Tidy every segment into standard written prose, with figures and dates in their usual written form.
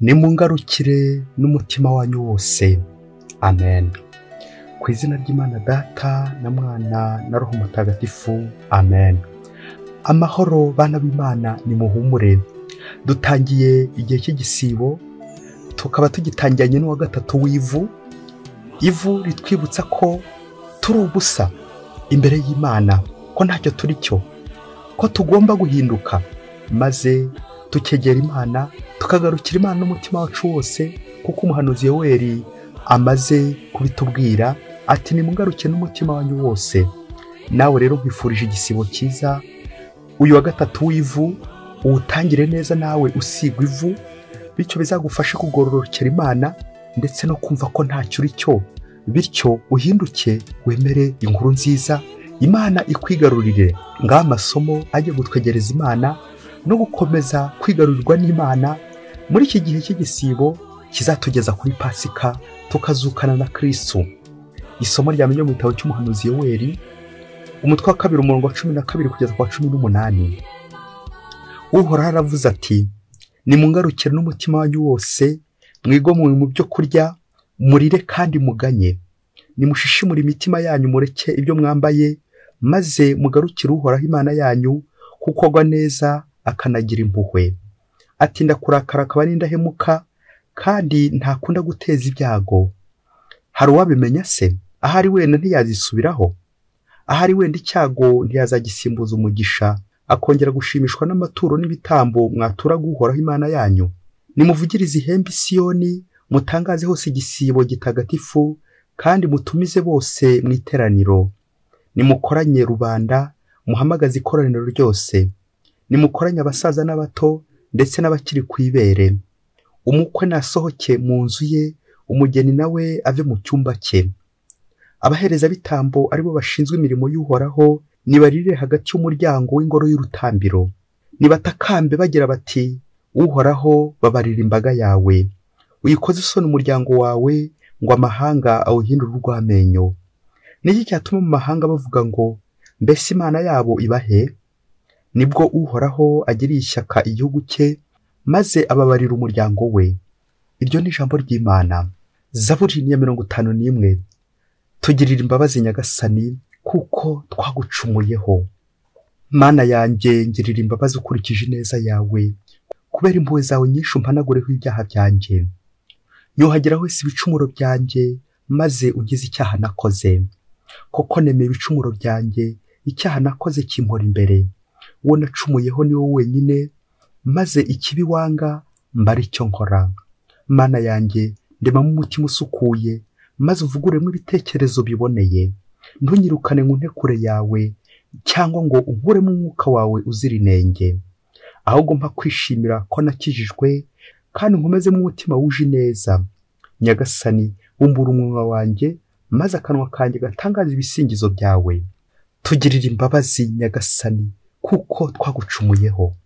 Nimungarukire n'umutima wanyu wose. Amen. Ku izina ry'Imana Data na Mwana na Roho Mutagatifu. Amen. Amahoro bana b'Imana, nimuhumure. Dutangiye igihe cy'igisibo, tukaba tugitangiranye n'uwa gatatu w'ivu. Ivu ritwibutsa ko turi ubusa imbere y'Imana, ko ntacyo turi cyo, ko tugomba guhinduka maze tukegera Imana, tukagarukira Imana n'umutima wacu wose, kuko umuhanuzi Yoweri amaze kubitubwira ati nimungaruke n'umutima wanyu wose. Nawe rero nkwifurije igisibo cyiza, uyu wa gatatu w'ivu uwutangire neza nawe usigwa ivu, bityo bizagufashe kugororokera Imana ndetse no kumva ko ntacyo uri cyo, bityo uhinduke wemere inkuru nziza, Imana ikwigarurire. Ngaho amasomo ajye gutwegereza Imana no gukomeza kwigarurirwa n'Imana muri iki gihe cy'igisibo kizatugeza kuri Pasika, tukazukana na Kristo. Isomo ryamenye mu gitabo cy'umuhanuzi Yoweri, umutwe wa 2 umurongo wa 12 kugeza kwa 18. Uhoraho aravuze ati, nimungarukire n'umutima wanyu wose, mwigomwe mu byo kurya, murire kandi muganye. Nimushishimure imitima yanyu, mureke ibyo mwambaye, maze mugarukire Uhoraho Imana yanyu, kuko agwa neza akanagira impuhwe. Atinda kurakara akaba n'indahemuka, kandi ntakunda guteza ibyago. Hari uwabimenya se? Ahari wenda ntiyazisubiraho? Ahari wenda icyago ntiyazagisimbuza umugisha, akongera gushimishwa n'amaturo n'ibitambo mwaturaga Uhoraho Imana yanyu? Nimuvugirize ihembe Siyoni, mutangaze hose igisibo gitagatifu, kandi mutumize bose mu iteraniro. Nimukoranye rubanda, muhamagaze ikoraniro ryose. Nimukoranye abasaza n'abato, ndetse n'abakiri ku ibere. Umukwe nasohoke mu nzu ye, umugeni nawe ave mu cyumba cye. Abahereza bitambo aribo bashinzwe imirimo y'Uhoraho, nibarire hagati y'umuryango w'ingoro y'urutambiro. Nibatakambe bagira bati, Uhoraho babarira imbaga yawe. Uyikoze isoni umuryango wawe, ngo amahanga awuhindure urw'amenyo. Niki cyatuma mu mahanga bavuga ngo, mbese Imana yabo ibahe? Nibwo Uhoraho agiriye ishyaka igihugu cye, maze ababarira umuryango we. Iryo ni ijambo ry'Imana. Zaburi ya 51. Tugirira imbabazi Nyagasani, kuko twagucumuyeho. Mana yanjye, ngirira imbabazi ukurikije ineza yawe, kubera impuhwe zawe nyinshi umpanagureho ibyaha byanjye. Nyuhagiraho wese ibicumuro byanjye, maze unkize icyaha nakoze. Koko nemeye ibicumuro byanjye, icyaha nakoze kimpora imbere. Uwo nacumuyeho ni wowe wenyine, maze ikibi wanga mbara icyo nkora. Mana yanjye, ndemamo umutima usukuye, maze uvuguremo ibitekerezo biboneye. Ntunyirukane mu ntekure yawe, cyangwa ngo unkuremo umwuka wawe uzira inenge. Ahubwo mpa kwishimira ko nakijijwe, kandi nkomezemo umutima wuje neza. Nyagasani, bumbura umunwa wanjye, maze akanwa kanjye gatangaza ibisingizo byawe. Tugirira imbabazi Nyagasani, kuko twagucumuyeho.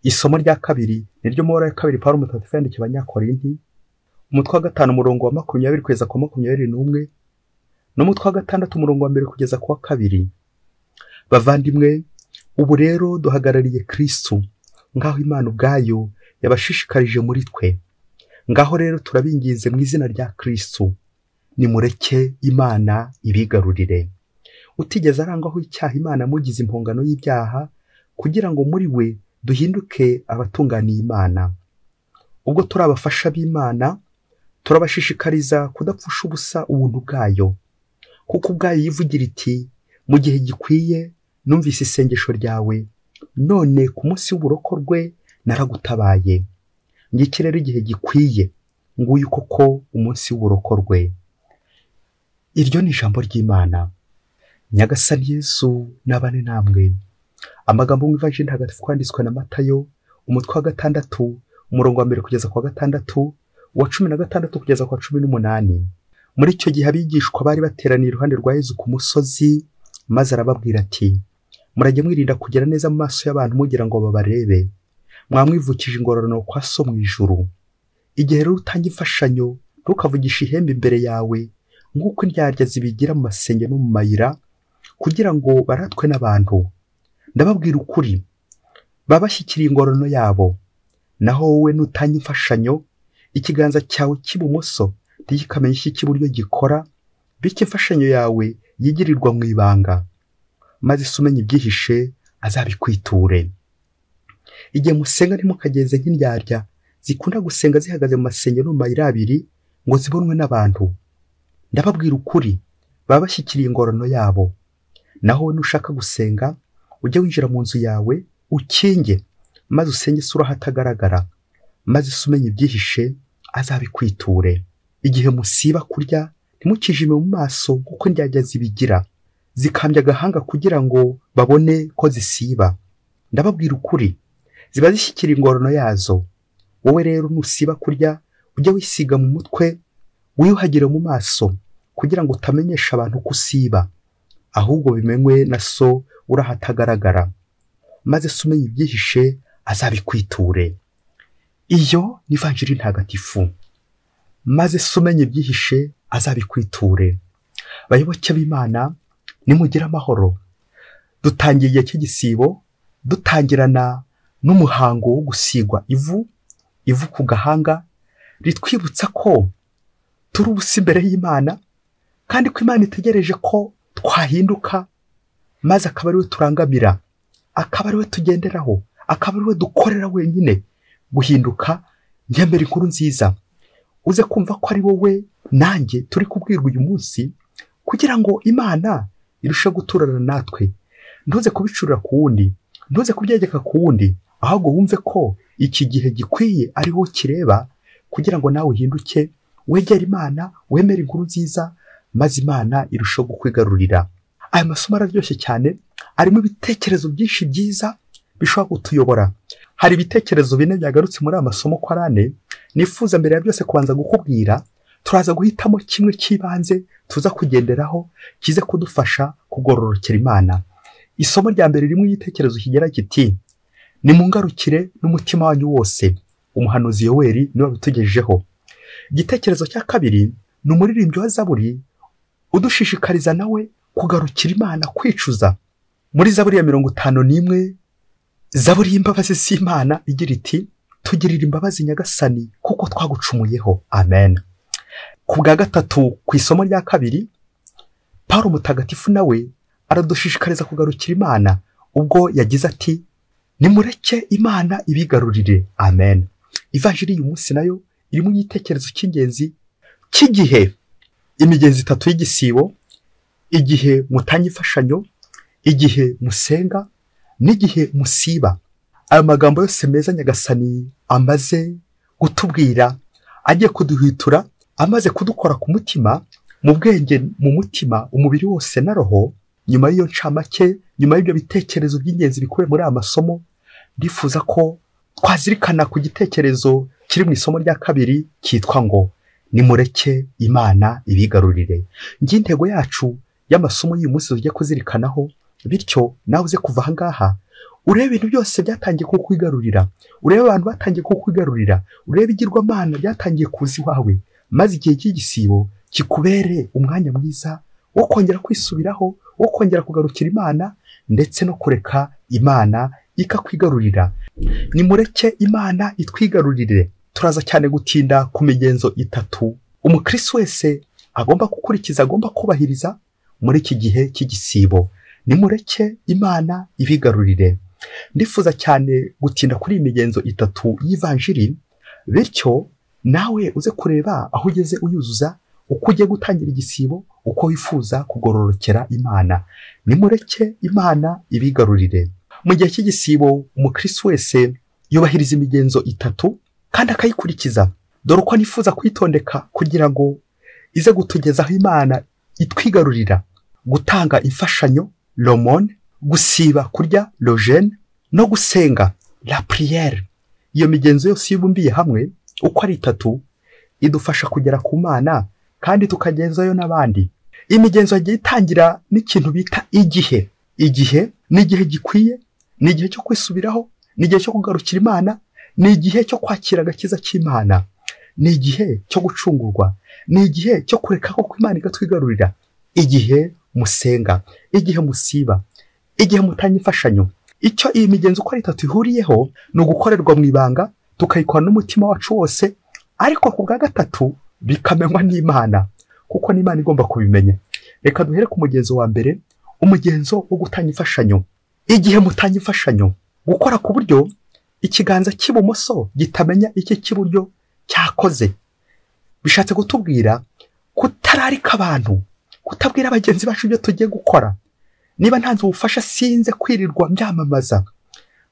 Isomo rya kabiri niryo mu ya 2 Pawulo Mutagatifu yandikiye Abanyakorinti, umutwe wa 5 umurongo wa 20 kugeza ku 21, n'umutwe wa 6 umurongo wa 1 kugeza ku wa 2. Bavandimwe, ubu rero duhagarariye Kristo, ngaho Imana ubwayo yabashishikarije muri twe. Ngaho rero turabingize mu izina rya Kristo, nimureke Imana ibigarurire. Utigeze arangwaho icyaha Imana mugize impongano y'ibyaha, kugira ngo muri we duhinduke abatunganiye Imana. Ubwo turi abafasha b'Imana, turabashishikariza kudapfusha ubusa ubuntu bwayo, kuko ubwayo yivugira iti, mu gihe gikwiye numvise isengesho ryawe, none ku munsi w'uburokorwe naragutabaye. Ngiki rero igihe gikwiye, nguyu koko umunsi w'uburokorwe. Iryo ni ijambo ry'Imana. Nyagasani Yesu nabane namwe. Amagambo mu Ivanjili ntagatifu kwanditswe na Matayo, umutwe wa 6 umurongo wa 1 kugeza kwa 6, wa 16 kugeza kwa 18. Muri icyo gihe abigishwa bari bateraniye iruhande rwa Yesu ku musozi, maze arababwira ati, murajye mwirinda kugira neza mu maso y'abantu mugira ngo babarebe. Mwamwivukije ingororano kwa so mu ijuru. Igihe rero utanga imfashanyo, ntukavugishe ihembe imbere yawe, nk'uko indyarya zibigira mu masenge no mu mayira, kugira ngo baratwe n'abantu. Ndababwira ukuri, babashyikiriye ingororano yabo. Naho wowe nutanga imfashanyo, ikiganza cyawe cy'ibumoso ntigikamenya iki cy'iburyo gikora, bityo imfashanyo yawe yigirirwa mu ibanga, maze se umenya ibyihishe azabikwiture. Igihe musenga ntimukageze nk'indyarya zikunda gusenga zihagaze mu masengero mu mayira abiri ngo zibonwe n'abantu. Ndababwira ukuri, baba bashyikiriye ingororano yabo. Naho wowe nushaka gusenga, ujye winjira mu nzu yawe ukinge, maze usenge isura ahatagaragara, maze se umenya ibyihishe azabikwiture. Igihe musiba kurya ntimukijime mu maso kuko indyarya zibigira, zikambya agahanga kugira ngo babone ko zisiba. Ndababwira ukuri, ziba zishyikira ingororano yazo. Wowe rero nusiba kurya, ujye wisiga mu mutwe, wiyuhagire mu maso, kugira ngo utamenyesha abantu ko usiba, ahubwo bimenywe na so uri ahatagaragara, maze se umenya ibyihishe azabikwiture. Iyo ni ivanjiri ntagatifu. Maze se umenya ibyihishe azabikwiture. Bayoboke b'Imana, nimugire amahoro. Dutangiye igihe cy'igisibo, dutangirana n'umuhango wo gusigwa ivu ku gahanga, ritwibutsa ko turi ubusa imbere y'Imana, kandi ko Imana itegereje ko twahinduka, maze akaba ari we turangamira, akaba ari we tugenderaho, akaba ari we dukorera wenyine. Guhinduka nyambere inkuru nziza. Uze kumva ko ari wowe nanjye turi kubwirwa uyu munsi, kugira ngo Imana irusheho guturana natwe. Ntuze kubicurira ku wundi, ntuze kubyegeka ku wundi, ahubwo wumve ko iki gihe gikwiye ari wowe kireba, kugira ngo nawe uhinduke, wegere Imana, wemere inkuru nziza, maze Imana irusheho kukwigarurira. Aya masomo araryoshye cyane, arimo ibitekerezo byinshi byiza bishobora kutuyobora. Hari ibitekerezo bine byagarutse muri aya masomo ko ari ane, nifuza mbere ya byose kubanza gukubwira. Turaza guhitamo kimwe cy'ibanze tuza kugenderaho, kize kudufasha kugororokera Imana. Isomo rya mbere ririmo igitekerezo kigira kiti: Nimungarukire n'umutima wanyu wose. Umuhanuzi Yoweri niwe wabitugejejeho. Igitekerezo cya kabiri ni umuririmbyi wa Zaburi udushishikariza nawe kugarukira Imana, kwicuza. Muri Zaburi ya 51, Zaburi y'imbabazi z'Imana igira iti: tugirira imbabazi Nyagasani kuko twagucumuyeho. Amen. Ku bwa gatatu, ku isomo rya kabiri, Pawulo mutagatifu nawe aradushishikariza kugarukira Imana ubwo yagize ati: Nimureke Imana ibigarurire. Amen. Ivanjiri y'uyu munsi nayo irimo igitekerezo cy'ingenzi cy'igihe. Imigenzi itatu y'igisibo: igihe mutanga imfashanyo, igihe musenga, n'igihe musiba. Ayo magambo yose meza Nyagasani amaze gutubwira, agiye kuduhitura, amaze kudukora ku mutima, mu bwenge, mu mutima, umubiri wose na roho. Nyuma y'iyo ncamake, nyuma y'ibyo bitekerezo by'ingenzi bikubiye muri aya masomo, ndifuza ko twazirikana ku gitekerezo kiri mu isomo rya kabiri cyitwa ngo nimureke Imana ibigarurire. Intego yacu y'amasomo y'uyu munsi tugiye kuzirikanaho, bityo nawe uze kuva aha ngaha urebe ibintu byose byatangiye kukwigarurira, urebe abantu batangiye kukwigarurira, urebe igirwamana byatangiye kuza iwawe, maze igihe cy'igisibo kikubere umwanya mwiza wo kongera kwisubiraho, wo kongera kugarukira Imana, ndetse no kureka Imana ikakwigarurira. Nimureke Imana itwigarurire. Turaza cyane gutinda ku migenzo itatu umukristo wese agomba gukurikiza, agomba kubahiriza muri iki gihe cy'igisibo. Nimureke Imana ibigarurire. Ndifuza cyane gutinda kuri iyi migenzo itatu y'ivanjiri, bityo nawe uze kureba aho ugeze uyuzuza, uko ugiye gutangira igisibo, uko wifuza kugororokera Imana. Nimureke Imana ibigarurire. Mu gihe cy'igisibo umukristo wese yubahiriza imigenzo itatu kandi akayikurikiza. Dore uko nifuza kwitondeka kugira ngo ize gutugezaho Imana itwigarurira: gutanga imfashanyo, l'aumône; gusiba kurya, le jeûne; no gusenga, la prière. Iyo migenzo yose yibumbiye hamwe uko ari itatu idufasha kugera ku Mana kandi tukagezayo n'abandi. Imigenzo yagiye itangira n'ikintu bita igihe. Igihe ni igihe gikwiye, ni igihe cyo kwisubiraho, ni igihe cyo kugarukira Imana, ni igihe cyo kwakira agakiza cy'Imana, ni igihe cyo gucungurwa, ni igihe cyo kureka ko Imana igatwigarurira. Igihe musenga, igihe musiba, igihe mutanga imfashanyo. Icyo iyi migenzo uko ari itatu ihuriyeho ni ugukorerwa mu ibanga, tukayikora n'umutima wacu wose, ariko ku bwa gatatu bikamenywa n'Imana, kuko n'Imana igomba kubimenya. Reka duhere ku mugenzo wa mbere, umugenzo wo gutanga imfashanyo. Igihe mutanga imfashanyo, gukora ku buryo ikiganza cy'ibumoso gitamenya iki cy'iburyo cyakoze. Bishatse kutubwira kutararika abantu, kutabwira abagenzi bacu ibyo tugiye gukora. Niba ntanze ubufasha sinze kwirirwa byamamaza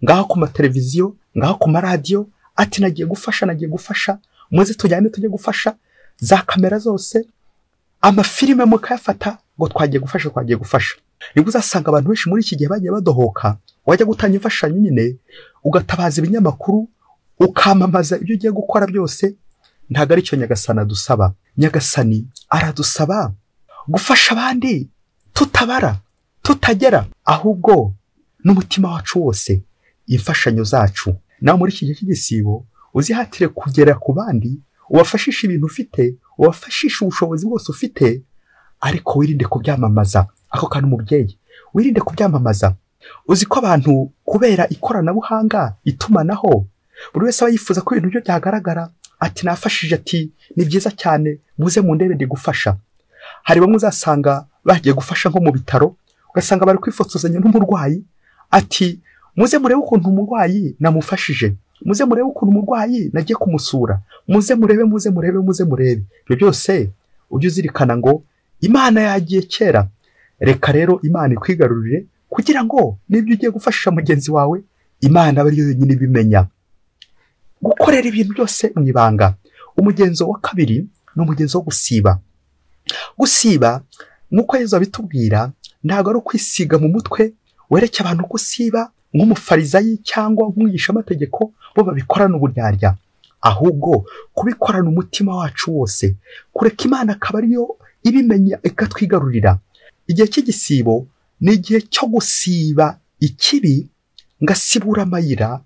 ngaho ku mateleviziyo, ngaho ku maradiyo, ati nagiye gufasha, muze tujyane tujye gufasha, za kamera zose, amafilime mukayafata ngo twagiye gufasha. Nibwo uzasanga abantu benshi muri iki gihe bagiye badohoka, wajya gutanga imfashanyo nyine ugatabaza ibinyamakuru ukamamaza ibyo ugiye gukora byose. Ntago ari cyo Nyagasani adusaba. Nyagasani aradusaba gufasha abandi tutabara, tutagera, ahubwo n'umutima wacu wose, imfashanyo zacu. Nawe muri iki gihe cy'igisibo uzihatire kugera ku bandi, ubafashisha ibintu ufite, ubafashisha ubushobozi bwose ufite, ariko wirinde kubyamamaza. Ako kandi umubyeyi, wirinde kubyamamaza. Uzi ko abantu kubera ikoranabuhanga, itumanaho, buri wese aba yifuza ko ibintu byo byagaragara, ati nafashije, ati ni byiza cyane, muze mu ndebe ndi gufasha. Hari bamwe uzasanga bagiye gufasha nko mu bitaro, ugasanga bari kwifotozanya n'umurwayi, ati muze murebe ukuntu umurwayi namufashije, muze murebe ukuntu umurwayi nagiye kumusura, muze murebe. Ibyo byose ujye uzirikana ngo Imana yagiye kera. Reka rero Imana ikwigarurire, kugira ngo nibyo ugiye gufashisha mugenzi wawe, Imana aba ariyo yonyine ibimenya. Gukorera ibintu byose mu ibanga. Umugenzo wa kabiri ni umugenzo wo gusiba. Gusiba nk'uko Yesu abitubwira, ntabwo ari ukwisiga mu mutwe wereke abantu gusiba nk'umufarizayi cyangwa nk'umwigishamategeko bo babikorana uburyarya, ahubwo kubikorana umutima wacu wose, kureka Imana akaba ariyo ibimenya ikatwigarurira. Igihe cy'igisibo ni igihe cyo gusiba ikibi, ngasibura amayira,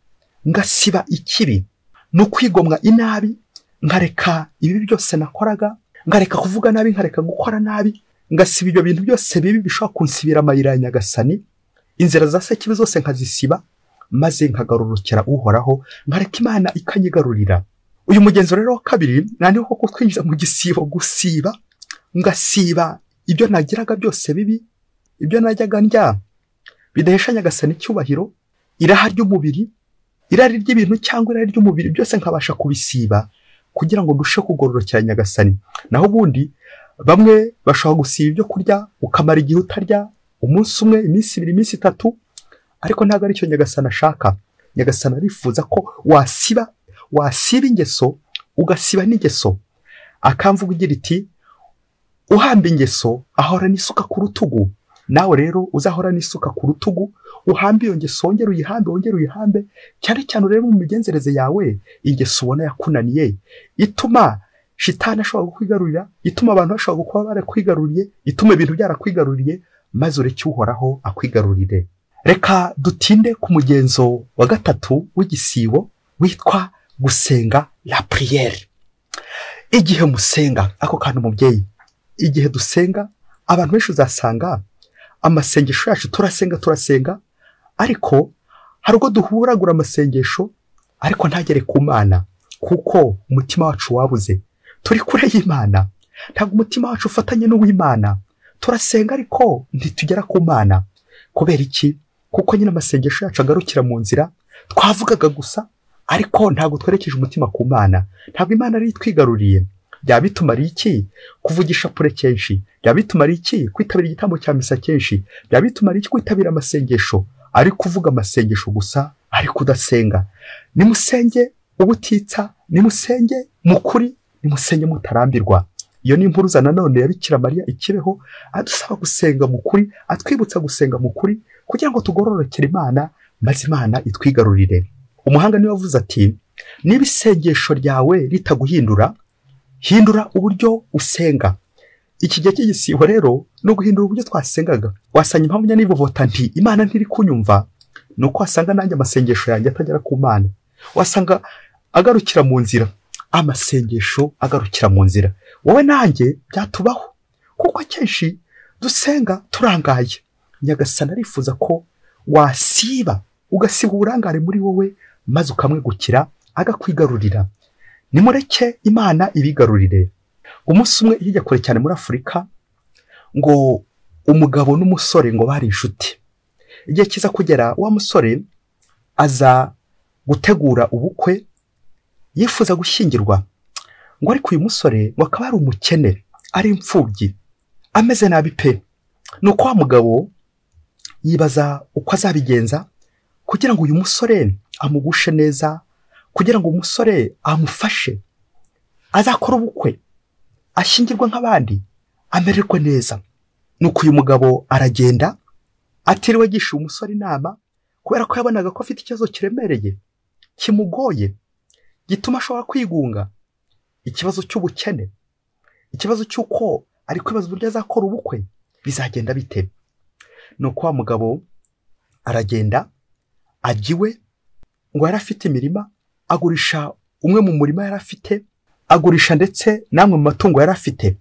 ngasiba ikibi. Ni ukwigomwa inabi, nkareka ibi byose nakoraga, nkareka kuvuga nabi, nkareka gukora nabi, ngasiba ibyo bintu byose bibi bishobora kunsibira amayira ya Nyagasani. Inzira za sekibi zose nkazisiba, maze nkagarurukira Uhoraho, nkareka Imana ikanyigarurira. Uyu mugenzo rero wa kabiri naniho ko twinjiza mu gisibo, gusiba, ngasiba ibyo nagiraga byose bibi, ibyo najyaga ndya bidahesha Nyagasani icyubahiro, iraha ry'umubiri, irari ry'ibintu cyangwa irari ry'umubiri, byose nkabasha kubisiba kugira ngo ndushe kugororokera Nyagasani. Naho ubundi bamwe bashobora gusiba ibyo kurya, ukamara igihe utarya, umunsi umwe, iminsi ibiri, iminsi itatu, ariko ntabwo ari cyo Nyagasani ashaka. Nyagasani arifuza ko wasiba ingeso, ugasiba n'ingeso. Akamvuga ugira iti uhamba ingeso ahora n'isuka ku rutugu. Nawe rero uzahora n'isuka ku rutugu, uhambe iyo ngeso, wongere uyihambe, cyane cyane urebe mu migenzereze yawe ingeso ubona yakunaniye, ituma shitani ashobora kukwigarurira, ituma abantu bashobora kuba barakwigaruriye, ituma ibintu byarakwigaruriye, maze ureke Uhoraho akwigarurire. Reka dutinde ku mugenzo wa gatatu w'igisibo witwa gusenga, la prière. Igihe musenga, ako kandi umubyeyi, igihe dusenga, abantu benshi uzasanga amasengesho yacu turasenga, ariko hari ubwo duhuragura amasengesho ariko ntagere ku Mana, kuko umutima wacu wabuze. Turi kure y'Imana, ntabwo umutima wacu ufatanye n'uw'Imana. Turasenga ariko ntitugera ku Mana. Kubera iki? Kuko nyine amasengesho yacu agarukira mu nzira, twavugaga gusa ariko ntabwo twerekeje umutima ku Mana. Ntabwo Imana ari itwigaruriye. Byaba bitumariye iki kuvugisha pure kenshi? Byaba bitumariye iki kwitabira igitambo cya misa kenshi? Byaba bitumariye iki kwitabira amasengesho ari kuvuga amasengesho gusa ariko udasenga? Nimusenge ubutitsa, nimusenge mukuri, nimusenge mutarambirwa. Iyo ni impuruza nanone ya Bikira Mariya ikibeho, adusaba gusenga mukuri, atwibutsa gusenga mukuri kugira ngo tugororokere Imana, maze Imana itwigarurire. Umuhanga niwe wavuze ati niba isengesho ryawe ritaguhindura, hindura uburyo usenga. Iki gihe cy'igisibo rero no guhindura uburyo twasengaga. Wasanga impamvu nyanivovota nti Imana ntiri kunyumva, nuko wasanga nanjye amasengesho yanjye atagera ku Mana. Wasanga agarukira mu nzira, amasengesho agarukira mu nzira. Wowe nanjye byatubaho, kuko akenshi dusenga turangaye. Nyagasani arifuza ko wasiba, ugasiba uburangare muri wowe, maze ukamwegukira agakwigarurira. nimureke Imana ibigarurire. Umunsi umwe hirya kure cyane muri Afurika, ngo umugabo n'umusore ngo bari inshuti. Igihe kiza kugera, wa musore aza gutegura ubukwe, yifuza gushyingirwa. Ngo ariko uyu musore ngo akaba ari umukene, ari imfubyi, ameze nabi pe. Nuko wa mugabo yibaza uko azabigenza kugira ngo uyu musore amugushe neza, kugira ngo umusore amufashe azakora ubukwe, ashyingirwa nk'abandi, amererwe neza. Nuko uyu mugabo aragenda atiriwe agisha umusore inama, kubera ko yabonaga ko afite ikibazo kiremereye, kimugoye, gituma ashobora kwigunga. Ikibazo cy'ubukene, ikibazo cy'uko ari kwibaza uburyo azakora ubukwe, bizagenda bite. Nuko wa mugabo aragenda ajya iwe, ngo yari afite imirima, agurisha umwe mu murima yari afite, agurisha ndetse namwe mu matungo yari afite.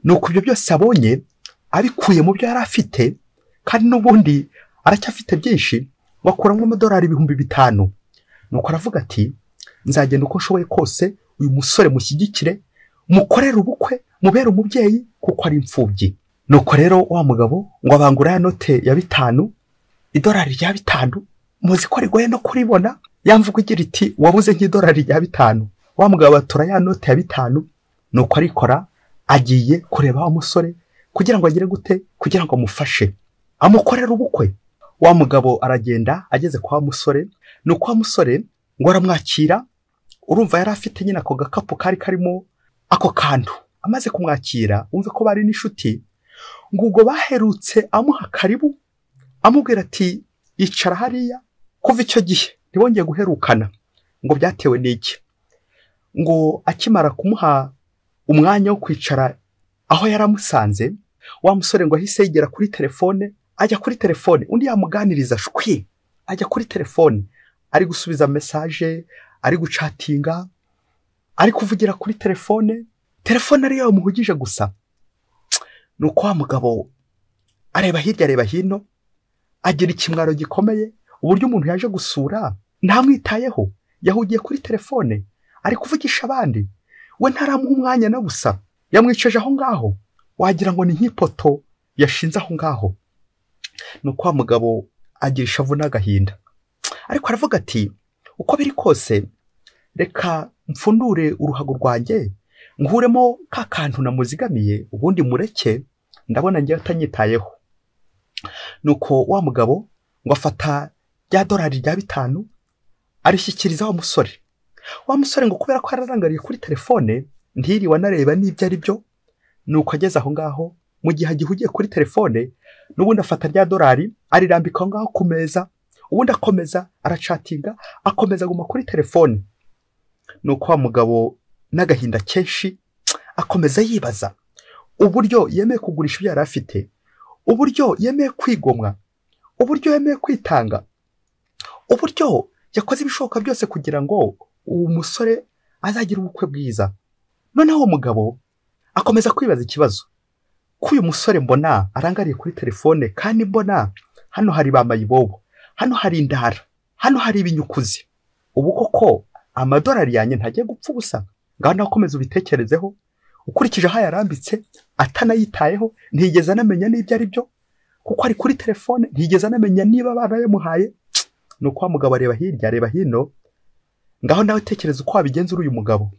Nuko ibyo byose abonye abikuye mu byo yari afite, kandi n'ubundi aracyafite byinshi, bakuramo amadolari 5,000. Nuko aravuga ati, nzagenda uko nshoboye kose uyu musore mushyigikire, mukorere ubukwe, mubere umubyeyi kuko ari imfubyi. Nuko rero wa mugabo ngo abangura ya note ya 5, idolari rya 5, muzi ko rigoye no kuribona. Yamvuga igira iti, wabuze nk'idolari rya 5. Wa mugabo atora ya note ya 5, nuko arikora, agiye kureba wa musore kugira ngo agire gute, kugira ngo amufashe amukorera ubukwe. Wa mugabo aragenda, ageze kwa wa musore, nuko wa musore ngo aramwakira. Urumva yari afite nyine ako gakapu kari karimo ako kantu. Amaze kumwakira, umve ko bari n'inshuti, ngo ubwo baherutse amuha karibu, amubwira ati, yicara hariya. Kuva icyo gihe ntibongeye guherukana. Ngo byatewe n'iki? Ngo akimara kumuha umwanya wo kwicara aho yaramusanze, wa musore ngo ahise yigera kuri telefone, ajya kuri telefone, undi yamuganiriza shwi, ajya kuri telefone, ari gusubiza message, ari gucatinga, ari kuvugira kuri telefone, telefone ari yawe muhugije gusa. Nuko wa mugabo areba hirya areba hino, agira ikimwaro gikomeye, uburyo umuntu yaje gusura ntamwitayeho, yahugiye kuri telefone, ari kuvugisha abandi, we ntaramuha umwanya na busa, yamwicaje aho ngaho, wagira ngo ni nk'ipoto yashinze aho ngaho. Nuko wa mugabo agira ishavu n'agahinda, ariko aravuga ati, uko biri kose reka mfundure uruhago rwanjye, nkuremo ka kantu namuzigamiye, ubundi mureke, ndabona ngiye atanyitayeho. Nuko wa mugabo ngo afata rya dolari rya 5, arishyikiriza wa musore. Wa musore ngo kubera ko yararangariye kuri telefone, ntiriwe anareba n'ibyo ari byo. Nuko ageze aho ngaho, mu gihe agihugiye kuri telefone, n'ubundi afata rya dolari arirambika aho ngaho ku meza, ubundi akomeza aracatinga, akomeza guma kuri telefone. Nuko wa mugabo n'agahinda kenshi akomeza yibaza uburyo yemeye kugurisha ibyo yari afite, uburyo yemeye kwigomwa, uburyo yemeye kwitanga, uburyo yakoze ibishoboka byose kugira ngo uwo musore azagira ubukwe bwiza. Noneho uwo mugabo akomeza kwibaza ikibazo, ko uyu musore mbona arangariye kuri telefone, kandi mbona hano hari bamayibobo, hano hari indara, hano hari ibinyukuzi. Ubu koko amadolari yanjye ntagiye gupfa ubusa? Ngaho nakomeza ubitekerezeho. Ukurikije aho yarambitse, atanayitayeho, ntigeze anamenya n'ibyo ari byo, kuko ari kuri telefone, ntigeze anamenya niba barayamuhaye. Nuko wa mugabo areba hirya areba hino, ngaho nawe tekereza uko wabigenza uyu mugabo.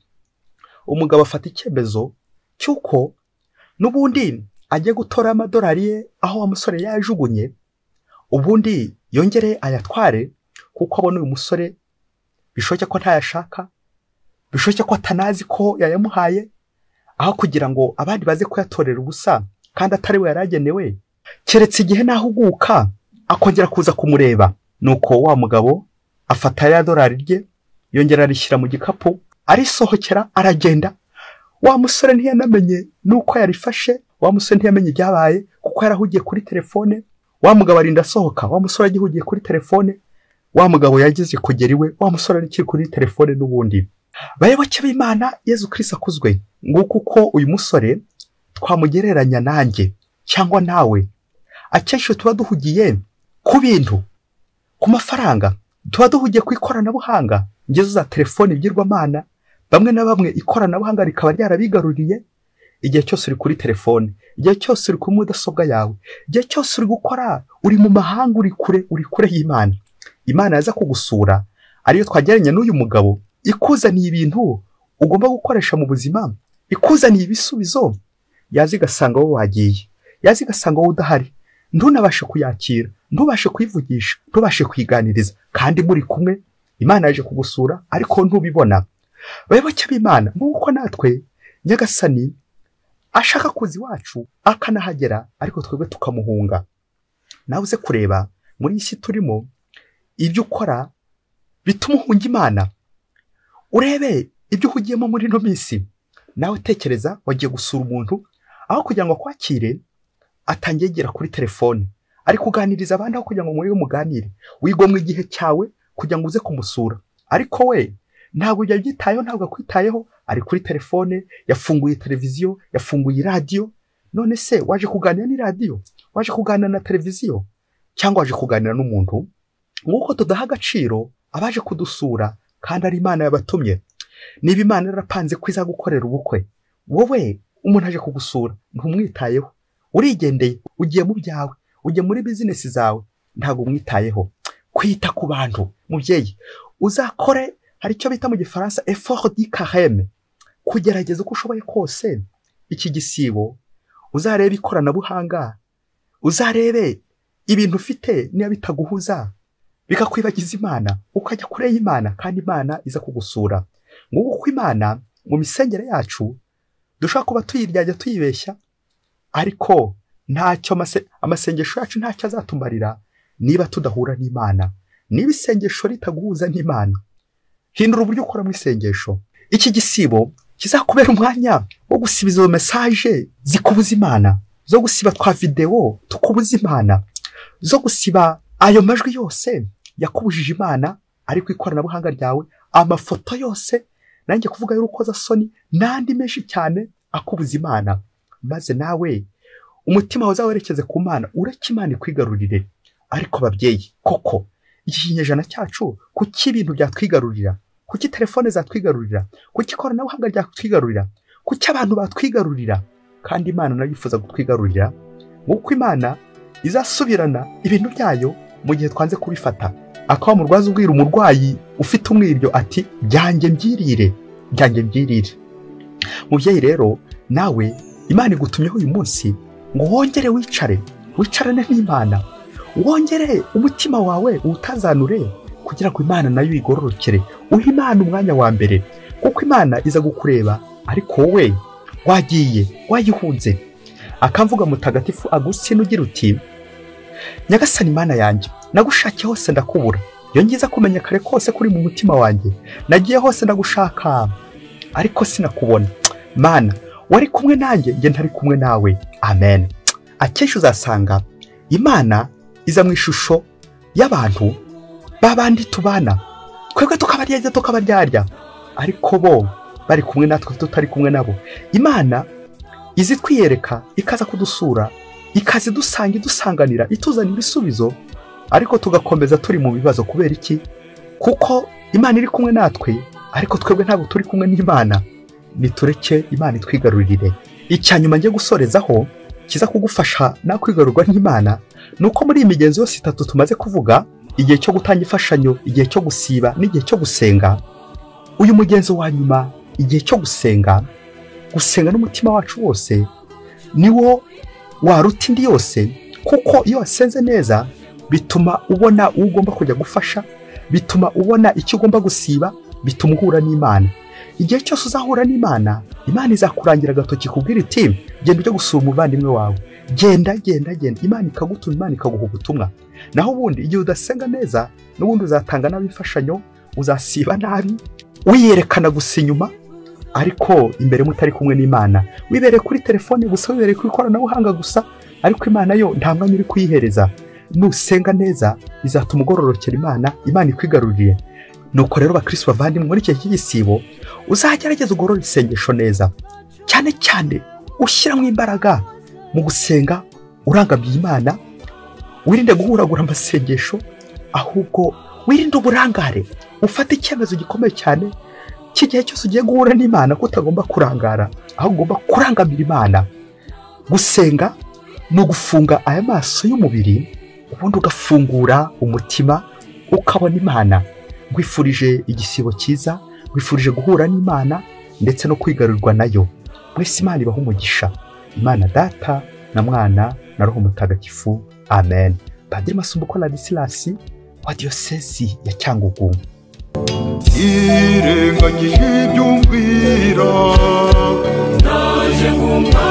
Umugabo afata icyemezo cyuko n'ubundi agiye gutora amadolari ye aho wa musore yajugunye, ubundi yongere ayatware, kuko abona uyu musore bishoboke ko ntayashaka, bishoboke ko atanazi ko yayamuhaye, aho kugira ngo abandi baze kuyatorera ubusa kandi atari we yaragenewe, keretse igihe nahuguka akongera kuza kumureba. Nuko wa mugabo afata ya dolari rye, yongera arishyira mu gikapu, arisohokera aragenda. Wa musore ntiyanamenye nuko yarifashe, wa musore ntiyamenye ibyabaye kuko yarahugiye kuri telefone. Wa mugabo arinda asohoka, wa musore agihugiye kuri telefone. Wa mugabo yageze kugera iwe, wa musore ari kuri telefone n'ubundi. Bayoboke b'Imana, Yesu Kristo akuzwe. Nguko uko uyu musore twamugereranya nanjye cyangwa nawe. Akenshi tuba duhugiye ku bintu, ku mafaranga, tuba duhugiye ku ikoranabuhanga, ngezo za telefone byirwamana, bamwe na bamwe ikoranabuhanga rikaba ryarabigaruriye. Igihe cyose uri kuri telefone, igihe cyose uri ku mudasobwa yawe, igihe cyose uri gukora, uri mu mahanga, uri kure y'Imana. Imana yaza kugusura, ariyo twagereranya n'uyu mugabo, ikuzaniye ibintu ugomba gukoresha mu buzima, ikuzaniye ibisubizo, yazi igasanga wowe wagiye, yazi igasanga wowe udahari, ntunabashe kuyakira, ntubashe kuyivugisha, ntubashe kuyiganiriza, kandi muri kumwe. Imana yaje kugusura ariko ntubibona. Bayoboke b'Imana, nk'uko natwe Nyagasani ashaka kuza iwacu akanahagera, ariko twebwe tukamuhunga. Nawe uze kureba muri iyi si turimo, ibyo ukora bituma uhunga Imana. Urebe ibyo uhugiyemo muri ino minsi. Nawe tekereza, wagiye gusura umuntu, aho kugira ngo akwakire atangiye yegera kuri telefone, ari kuganiriza abandi aho kugira ngo muri muganire. Wigomwe igihe cyawe kugira ngo uze kumusura, ariko we ntabwo yabyitayeho, ntabwo akwitayeho, ari kuri telefone, yafunguye televiziyo, yafunguye radio. None se waje kuganira ni radio, waje kuganira na televiziyo, cyangwa waje kuganira n'umuntu? Nk'uko tudaha agaciro abaje kudusura kandi ari Imana yabatumye. Niba Imana yarapanze kwiza gukorera ubukwe, wowe umuntu aje kugusura ntumwitayeho, urigendeye, ugiye mu byawe, ugiye muri business zawe, ntabwo umwitayeho. Kwita ku bantu, mubyeyi, uzakore, hari icyo bita mu Gifaransa effort du carême, kugerageza uko ushoboye kose. Iki gisibo uzarebe ikoranabuhanga, uzarebe ibintu ufite niyo bitaguhuza bikakwibagiza Imana, ukajya kure y'Imana, kandi Imana iza kugusura. Nk'uko Imana mu misengere yacu dushaka kuba tuyiryajya tuyibeshya, ariko ntacyo amasengesho yacu ntacyo azatumarira niba tudahura n'Imana. Niba isengesho ritaguhuza n'Imana, hindura uburyo ukora mu isengesho. Iki gisibo kizakubera umwanya wo gusiba izo message zikubuza Imana, zo gusiba twa video tukubuza Imana, zo gusiba ayo majwi yose yakubujije Imana ari ku ikoranabuhanga ryawe, amafoto yose, nanjye kuvuga y'urukoza soni nandi menshi cyane akubuza Imana. Maze nawe umutima wawe uzawerekeze ku Mana, ureke Imana ikwigarurire. Ariko babyeyi, koko iki kinyejana cyacu kuki ibintu byatwigarurira, kuki telefone zatwigarurira, kuki ikoranabuhanga ryatwigarurira, kuki abantu batwigarurira, kandi Imana nayo yifuza gutwigarurira. Nk'uko Imana izasubirana ibintu byayo mu gihe twanze kubifata. Akaba mu rwaza ubwira umurwayi ufite umwiryo ati byanjye mbyirire, byanjye mbyirire. Mubyeyi rero, nawe Imana igutumyeho uyu munsi ngo wongere wicarane n'Imana, wongere umutima wawe utazanure, kugira ngo Imana nayo igororokere. Uha Imana umwanya wa mbere, kuko Imana iza gukureba, ariko wowe wagiye wayihunze. Akamvuga mutagatifu Agustin ugira uti, Nyagasani Imana yanjye, nagushakiye hose ndakubura, iyo ngiza kumenya kare kose kuri mu mutima wanjye, nagiye hose ndagushaka ariko sinakubona. Mana, wari kumwe nanjye, nge ntari kumwe nawe. Amen. Akenshi uzasanga Imana iza mu ishusho y'abantu babandi tubana, twebwe tukabaryarya, ariko bo bari kumwe natwe tutari kumwe nabo. Imana izi twiyereka, ikaza kudusura, ikazi idusanganira, ituzanira ibisubizo, ariko tugakomeza turi mu bibazo. Kubera iki? Kuko Imana iri kumwe natwe, ariko twebwe ntabwo turi kumwe n'Imana. Nitureke Imana itwigarurire. Icyanyuma ngiye gusorezaho kiza kugufasha nakwigarurwa n'Imana, nuko muri imigenzo yose itatu tumaze kuvuga, igihe cyo gutanga imfashanyo, igihe cyo gusiba, n'igihe cyo gusenga, uyu mugenzo wa nyuma, igihe cyo gusenga n'umutima wacu wose, niwo waruta indi yose. Kuko iyo wasenze neza bituma ubona uwo ugomba kujya gufasha, bituma ubona icyo ugomba gusiba, bituma uhura n'Imana. Igihe cyose uzahura n'Imana, Imana izakurangira agatoki kubwira iti genda ujye gusura umuvandimwe wawe, genda. Imana ikagutuma, Imana ikaguha ubutumwa. Naho ubundi igihe udasenga neza, n'ubundi uzatanga nabi imfashanyo, uzasiba nabi, wiyerekana gusa inyuma, ariko imbere mutari kumwe n'Imana. Wibereye kuri telefone gusa, wibereye ku ikoranabuhanga gusa, ariko Imana yo nta mwanya uri kuyihereza. Nusenga neza bizatuma ugororokera Imana, Imana ikwigarurire. Nuko rero bakristo bavandimwe, muri iki gisibo uzagerageza ugorora isengesho neza, cyane cyane ushyiramo imbaraga mu gusenga, urangamiye Imana. Wirinde guhuragura amasengesho, ahubwo wirinde uburangare, ufate icyemezo gikomeye cyane iki gihe cyose ugiye guhura n'Imana ko utagomba kurangara, ahubwo ugomba kurangamira Imana. Gusenga ni ugufunga aya maso y'umubiri, ubundi ugafungura umutima ukabona Imana. Ngwifurije igisibo cyiza, ngwifurije guhura n'Imana ndetse no kwigarurirwa nayo. Mwese Imana ibaha umugisha. Imana Data na Mwana na Roho Mutagatifu. Amen. Padiri Masumbuko Ladislas wa Diyosezi ya Cyangugu. irengagije ibyo umbwira, naje kumva